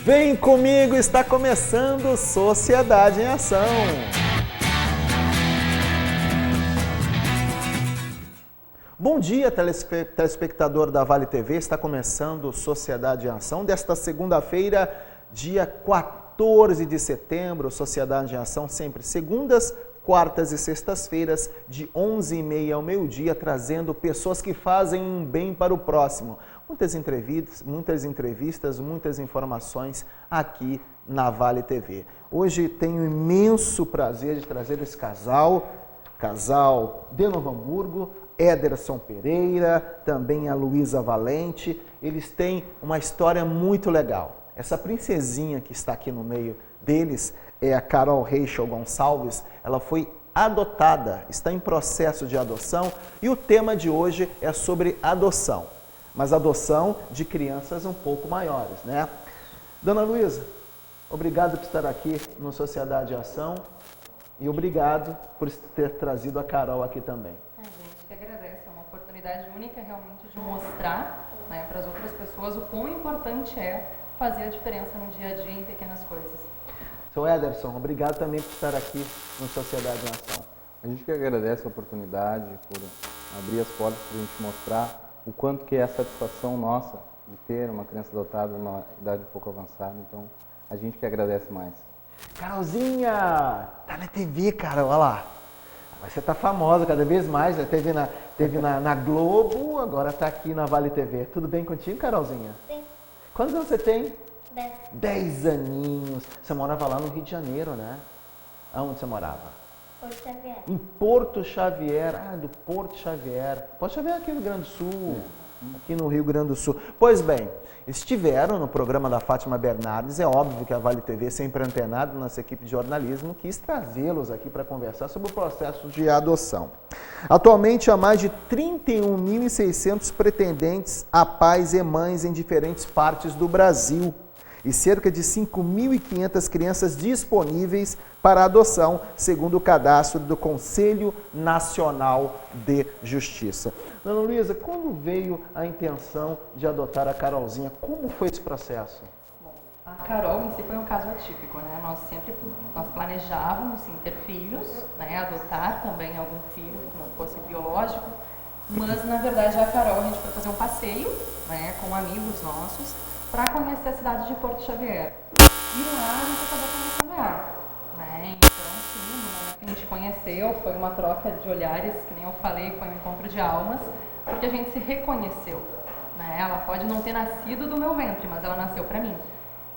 Vem comigo, está começando Sociedade em Ação. Bom dia, telespectador da Vale TV, está começando Sociedade em Ação desta segunda-feira, dia 14 de setembro, Sociedade em Ação sempre segundas, quartas e sextas-feiras, de 11h30 ao meio-dia, trazendo pessoas que fazem um bem para o próximo. Muitas entrevistas, muitas informações aqui na Vale TV. Hoje tenho o imenso prazer de trazer esse casal de Novo Hamburgo, Ederson Pereira, também a Luísa Valente. Eles têm uma história muito legal. Essa princesinha que está aqui no meio deles é a Carol Reichel Gonçalves. Ela foi adotada, está em processo de adoção e o tema de hoje é sobre adoção. Mas adoção de crianças um pouco maiores, né? Dona Luísa, obrigado por estar aqui no Sociedade em Ação e obrigado por ter trazido a Carol aqui também. A gente que agradece, é uma oportunidade única realmente de mostrar, né, para as outras pessoas o quão importante é fazer a diferença no dia a dia em pequenas coisas. Seu Ederson, obrigado também por estar aqui no Sociedade em Ação. A gente que agradece a oportunidade por abrir as portas para a gente mostrar o quanto que é a satisfação nossa de ter uma criança adotada numa idade um pouco avançada. Então, a gente que agradece mais. Carolzinha, tá na TV, cara, olha lá. Você tá famosa cada vez mais, já teve na Globo, agora tá aqui na Vale TV. Tudo bem contigo, Carolzinha? Sim. Quantos anos você tem? 10. 10 aninhos. Você morava lá no Rio de Janeiro, né? Aonde você morava? Porto Xavier. Em Porto Xavier, do Porto Xavier. Porto Xavier aqui no Rio Grande do Sul, aqui no Rio Grande do Sul. Pois bem, estiveram no programa da Fátima Bernardes, é óbvio que a Vale TV, sempre antenada, nossa equipe de jornalismo, quis trazê-los aqui para conversar sobre o processo de adoção. Atualmente, há mais de 31.600 pretendentes a pais e mães em diferentes partes do Brasil e cerca de 5.500 crianças disponíveis para adoção, segundo o cadastro do Conselho Nacional de Justiça. Dona Luísa, quando veio a intenção de adotar a Carolzinha? Como foi esse processo? Bom, a Carol em si foi um caso atípico, né? Nós planejávamos sim, ter filhos, né? Adotar também algum filho que não fosse biológico, mas na verdade a Carol, a gente foi fazer um passeio, né, com amigos nossos, para conhecer a cidade de Porto Xavier. E lá a gente acabou conhecendo ela. Né? Então, sim, no momento que a gente conheceu, foi uma troca de olhares, que nem eu falei, foi um encontro de almas, porque a gente se reconheceu. Né? Ela pode não ter nascido do meu ventre, mas ela nasceu para mim.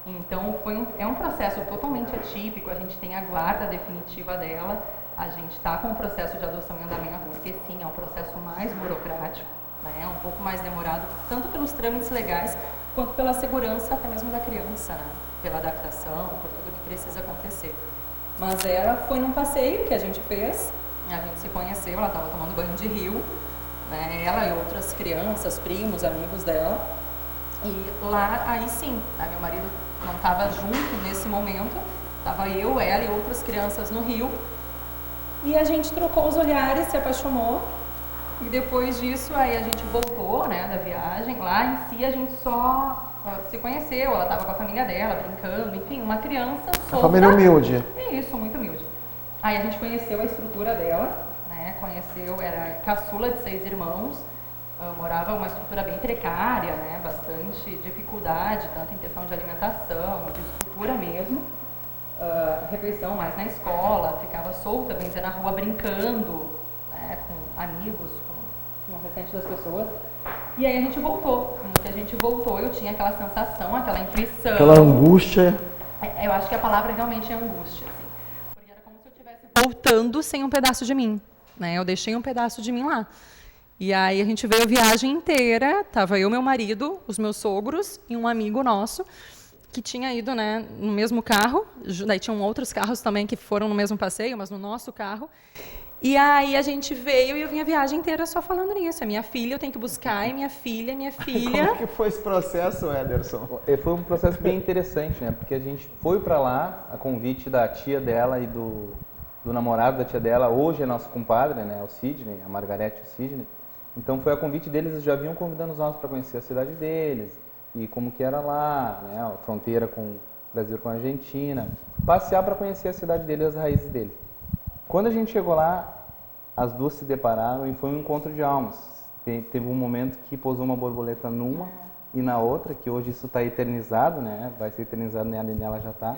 Então, é um processo totalmente atípico, a gente tem a guarda definitiva dela, a gente está com o processo de adoção em andamento, porque sim, é um processo mais burocrático, né? Um pouco mais demorado, tanto pelos trâmites legais, quanto pela segurança até mesmo da criança, né? Pela adaptação, por tudo que precisa acontecer. Mas ela foi num passeio que a gente fez, a gente se conheceu, ela estava tomando banho de rio, né? Ela e outras crianças, primos, amigos dela. E lá, aí sim, né? Meu marido não estava junto nesse momento, estava eu, ela e outras crianças no rio. E a gente trocou os olhares, se apaixonou. E depois disso, aí a gente voltou, né, da viagem. Lá em si a gente só se conheceu, ela estava com a família dela, brincando, enfim, uma criança solta. A família humilde. Isso, muito humilde. Aí a gente conheceu a estrutura dela, né, era caçula de 6 irmãos, morava uma estrutura bem precária, né, bastante dificuldade, tanto em questão de alimentação, de estrutura mesmo. Refeição mais na escola, ficava solta, bem dizer, na rua brincando, né, com amigos, com o restante das pessoas. E aí a gente voltou. No que a gente voltou, eu tinha aquela sensação, aquela intuição. Aquela angústia. Eu acho que a palavra realmente é angústia, assim. Porque era como se eu estivesse voltando sem um pedaço de mim, né? Eu deixei um pedaço de mim lá. E aí a gente veio a viagem inteira, tava eu, meu marido, os meus sogros e um amigo nosso, que tinha ido, né, no mesmo carro. Daí tinham outros carros também que foram no mesmo passeio, mas no nosso carro. E aí a gente veio e eu vim a viagem inteira só falando nisso. É minha filha, eu tenho que buscar, é minha filha, minha filha. Como que foi esse processo, Ederson? Foi um processo bem interessante, né? Porque a gente foi para lá a convite da tia dela e do namorado da tia dela, hoje é nosso compadre, né? O Sidney, a Margarete e o Sidney. Então foi a convite deles, eles já vinham convidando nós para conhecer a cidade deles e como que era lá, né? A fronteira com o Brasil com a Argentina, passear para conhecer a cidade deles, as raízes dele. Quando a gente chegou lá, as duas se depararam e foi um encontro de almas. Teve um momento que pousou uma borboleta numa e na outra, que hoje isso está eternizado, né? Vai ser eternizado nela e nela já está,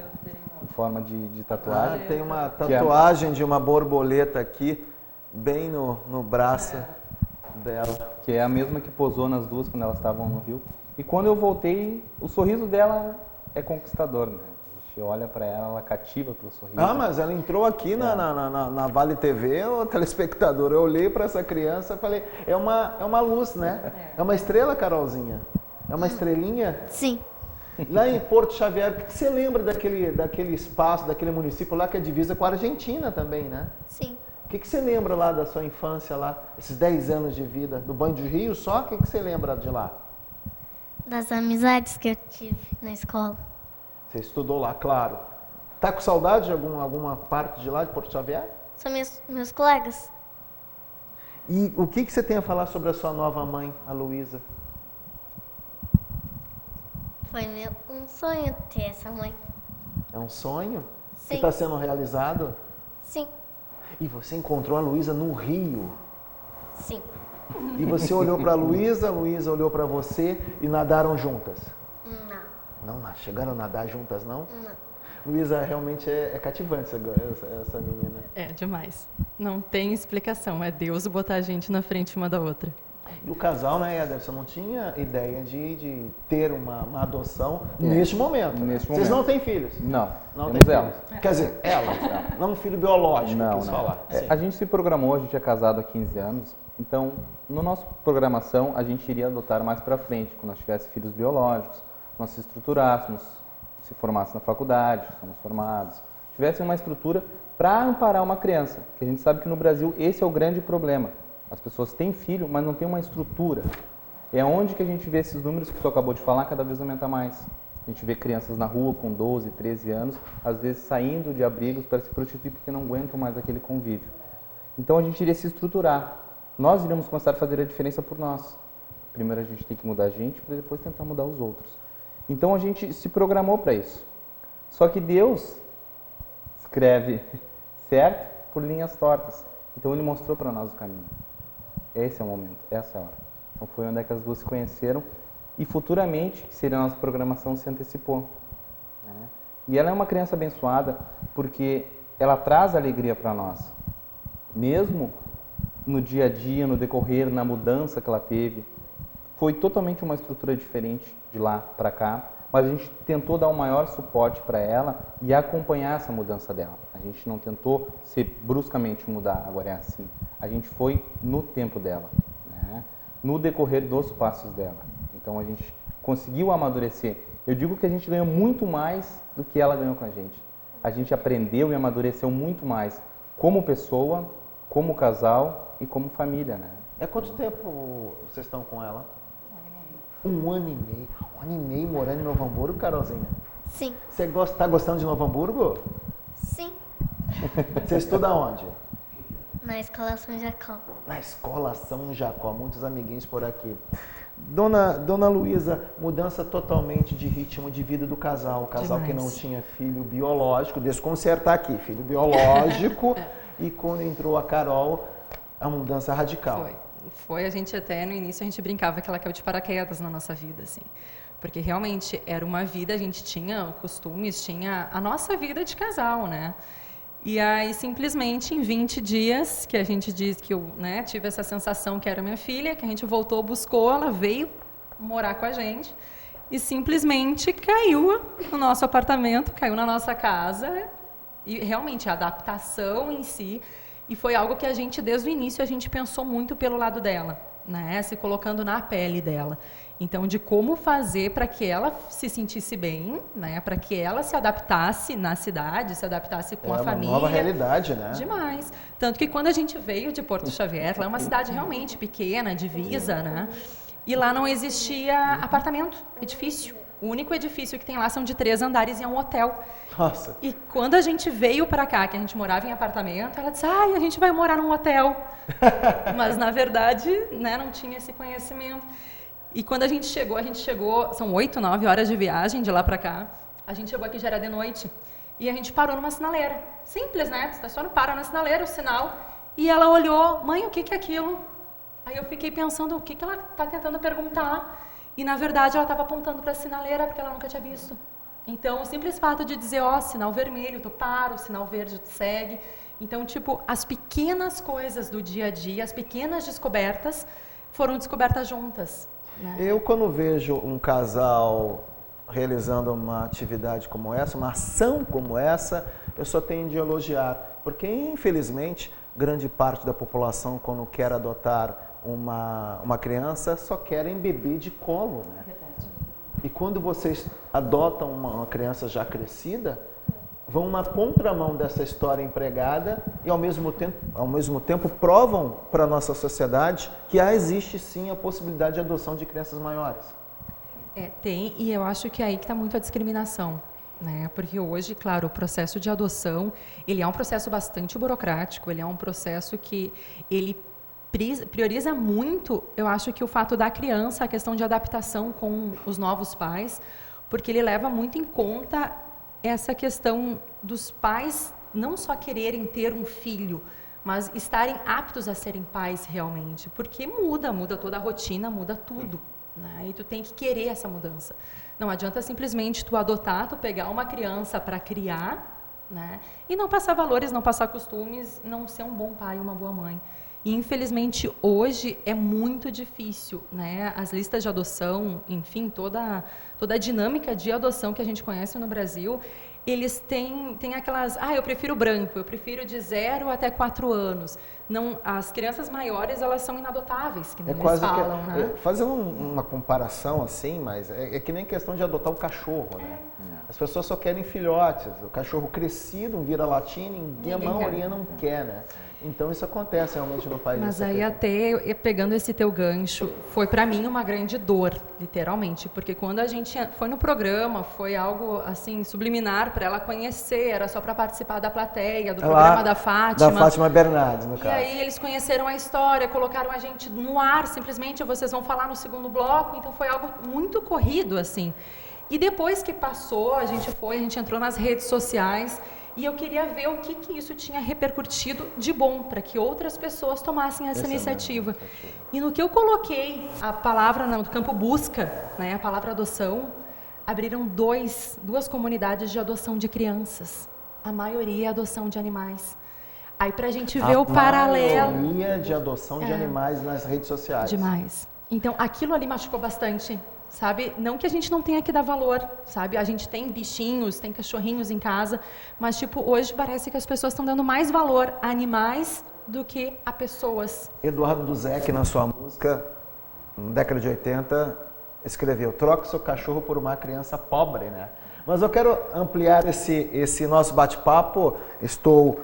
em forma de tatuagem. Tem uma tatuagem de uma borboleta aqui, bem no braço dela. Que é a mesma que posou nas duas quando elas estavam no Rio. E quando eu voltei, o sorriso dela é conquistador, né? A gente olha para ela, ela cativa pelo sorriso. Ah, mas ela entrou aqui na Vale TV, o telespectador. Eu olhei para essa criança e falei, é uma luz, né? É uma estrela, Carolzinha? É uma estrelinha? Sim. Lá em Porto Xavier, o que você lembra daquele espaço, daquele município lá que é divisa com a Argentina também, né? Sim. O que você lembra lá da sua infância lá, esses 10 anos de vida? Do Banho de Rio só? O que você lembra de lá? Das amizades que eu tive na escola. Você estudou lá, claro. Tá com saudade de alguma parte de lá, de Porto Xavier? São meus colegas. E o que você tem a falar sobre a sua nova mãe, a Luísa? Foi um sonho ter essa mãe. É um sonho? Sim. Que está sendo realizado? Sim. E você encontrou a Luísa no Rio? Sim. E você olhou para a Luísa olhou para você e nadaram juntas? Não. Não, chegaram a nadar juntas, não? Não. Luísa, realmente é cativante essa menina. É demais. Não tem explicação. É Deus botar a gente na frente uma da outra. E o casal, né, Ederson, não tinha ideia de ter uma adoção neste momento. Vocês não têm filhos? Não, Não temos têm elas. filhos. Quer dizer, elas. Não um filho biológico, Não. falar. A gente se programou, a gente é casado há 15 anos, então, na nossa programação, a gente iria adotar mais para frente, quando nós tivéssemos filhos biológicos, nós se estruturássemos, se formasse na faculdade, somos formados, tivesse uma estrutura para amparar uma criança, que a gente sabe que no Brasil esse é o grande problema. As pessoas têm filho, mas não têm uma estrutura. É onde que a gente vê esses números que tu acabou de falar, cada vez aumenta mais. A gente vê crianças na rua com 12, 13 anos, às vezes saindo de abrigos para se prostituir porque não aguentam mais aquele convívio. Então a gente iria se estruturar. Nós iríamos começar a fazer a diferença por nós. Primeiro a gente tem que mudar a gente, para depois tentar mudar os outros. Então a gente se programou para isso. Só que Deus escreve certo por linhas tortas. Então Ele mostrou para nós o caminho. Esse é o momento, essa é a hora. Então foi onde é que as duas se conheceram e futuramente, que seria a nossa programação, se antecipou. Né? E ela é uma criança abençoada porque ela traz alegria para nós. Mesmo no dia a dia, no decorrer, na mudança que ela teve, foi totalmente uma estrutura diferente de lá para cá, mas a gente tentou dar um maior suporte para ela e acompanhar essa mudança dela. A gente não tentou ser bruscamente mudar, agora é assim. A gente foi no tempo dela, né? No decorrer dos passos dela. Então a gente conseguiu amadurecer. Eu digo que a gente ganhou muito mais do que ela ganhou com a gente. A gente aprendeu e amadureceu muito mais como pessoa, como casal e como família, né? É quanto tempo vocês estão com ela? 1 ano e meio. 1 ano e meio morando em Novo Hamburgo, Carolzinha? Sim. Você está gostando de Novo Hamburgo? Sim. Você estuda onde? Na escola São Jacó. Na escola São Jacó, muitos amiguinhos por aqui. Dona Luísa, mudança totalmente de ritmo de vida do casal. O casal que não tinha filho biológico, desconcertar aqui, filho biológico. E quando entrou a Carol, a mudança radical. Foi, a gente até no início a gente brincava que ela caiu de paraquedas na nossa vida, assim. Porque realmente era uma vida, a gente tinha costumes, tinha a nossa vida de casal, né? E aí simplesmente em 20 dias, que a gente diz que eu, né, tive essa sensação que era minha filha, que a gente voltou, buscou, ela veio morar com a gente e simplesmente caiu no nosso apartamento, caiu na nossa casa e realmente a adaptação em si. E foi algo que a gente, desde o início, a gente pensou muito pelo lado dela, né? Se colocando na pele dela. Então, de como fazer para que ela se sentisse bem, né? Para que ela se adaptasse na cidade, se adaptasse com a família. É uma nova realidade, né? Demais. Tanto que quando a gente veio de Porto Xavier, lá é uma cidade realmente pequena, divisa, né? E lá não existia apartamento, edifício. O único edifício que tem lá são de 3 andares e é um hotel. Nossa. E quando a gente veio para cá, que a gente morava em apartamento, ela disse, a gente vai morar num hotel. Mas, na verdade, né, não tinha esse conhecimento. E quando a gente chegou, são 8, 9 horas de viagem de lá para cá, a gente chegou aqui já era de noite, e a gente parou numa sinaleira. Simples, né? Estaciona, para na sinaleira, o sinal, e ela olhou, mãe, o que é aquilo? Aí eu fiquei pensando, o que ela está tentando perguntar? E, na verdade, ela estava apontando para a sinaleira, porque ela nunca tinha visto. Então, o simples fato de dizer, sinal vermelho, tu para, o sinal verde, tu segue. Então, tipo, as pequenas coisas do dia a dia, as pequenas descobertas, foram descobertas juntas. Né? Eu, quando vejo um casal realizando uma atividade como essa, uma ação como essa, eu só tenho de elogiar. Porque, infelizmente, grande parte da população, quando quer adotar uma criança, só querem bebê de colo, né? Verdade. E quando vocês adotam uma criança já crescida, vão na contramão dessa história empregada e ao mesmo tempo provam para a nossa sociedade que existe sim a possibilidade de adoção de crianças maiores. Tem, e eu acho que é aí que está muito a discriminação. Né? Porque hoje, claro, o processo de adoção, ele é um processo bastante burocrático, ele é um processo que ele prioriza muito, eu acho que o fato da criança, a questão de adaptação com os novos pais, porque ele leva muito em conta essa questão dos pais não só quererem ter um filho, mas estarem aptos a serem pais realmente, porque muda toda a rotina, muda tudo, né? E tu tem que querer essa mudança. Não adianta simplesmente tu adotar, tu pegar uma criança para criar, né? E não passar valores, não passar costumes, não ser um bom pai, uma boa mãe. E, infelizmente, hoje é muito difícil, né? As listas de adoção, enfim, toda a dinâmica de adoção que a gente conhece no Brasil, eles têm aquelas, eu prefiro branco, eu prefiro de 0 até 4 anos. Não, as crianças maiores, elas são inadotáveis, que nem eles falam, né? Fazendo uma comparação assim, mas é que nem questão de adotar um cachorro, né? As pessoas só querem filhotes, o cachorro crescido, um vira-latinha, a maioria não quer, né? Então isso acontece realmente no país. Mas aí até, pegando esse teu gancho, foi para mim uma grande dor, literalmente, porque quando a gente foi no programa, foi algo assim subliminar para ela conhecer, era só para participar da plateia, do programa da Fátima. Da Fátima Bernardes, no caso. E aí eles conheceram a história, colocaram a gente no ar, simplesmente vocês vão falar no segundo bloco, então foi algo muito corrido, assim. E depois que passou, a gente entrou nas redes sociais e eu queria ver o que isso tinha repercutido de bom, para que outras pessoas tomassem essa iniciativa. E no que eu coloquei a palavra no campo busca, né, a palavra adoção, abriram duas comunidades de adoção de crianças. A maioria é adoção de animais. Aí para a gente ver o paralelo. A maioria de adoção de animais nas redes sociais. Demais. Então aquilo ali machucou bastante. Sabe? Não que a gente não tenha que dar valor, sabe? A gente tem bichinhos, tem cachorrinhos em casa, mas, tipo, hoje parece que as pessoas estão dando mais valor a animais do que a pessoas. Eduardo Duzec, na sua música, na década de 80, escreveu: troque seu cachorro por uma criança pobre, né? Mas eu quero ampliar esse nosso bate-papo. Estou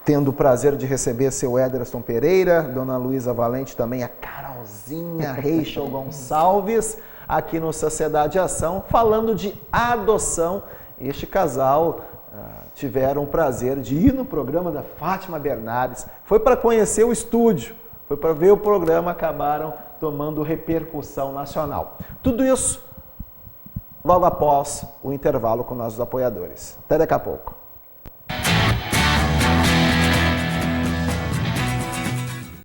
tendo o prazer de receber seu Ederson Pereira, Dona Luísa Valente também, a Carolzinha Rachel Gonçalves, aqui no Sociedade Ação, falando de adoção. Este casal tiveram o prazer de ir no programa da Fátima Bernardes, foi para conhecer o estúdio, foi para ver o programa, acabaram tomando repercussão nacional. Tudo isso logo após o intervalo com nossos apoiadores. Até daqui a pouco.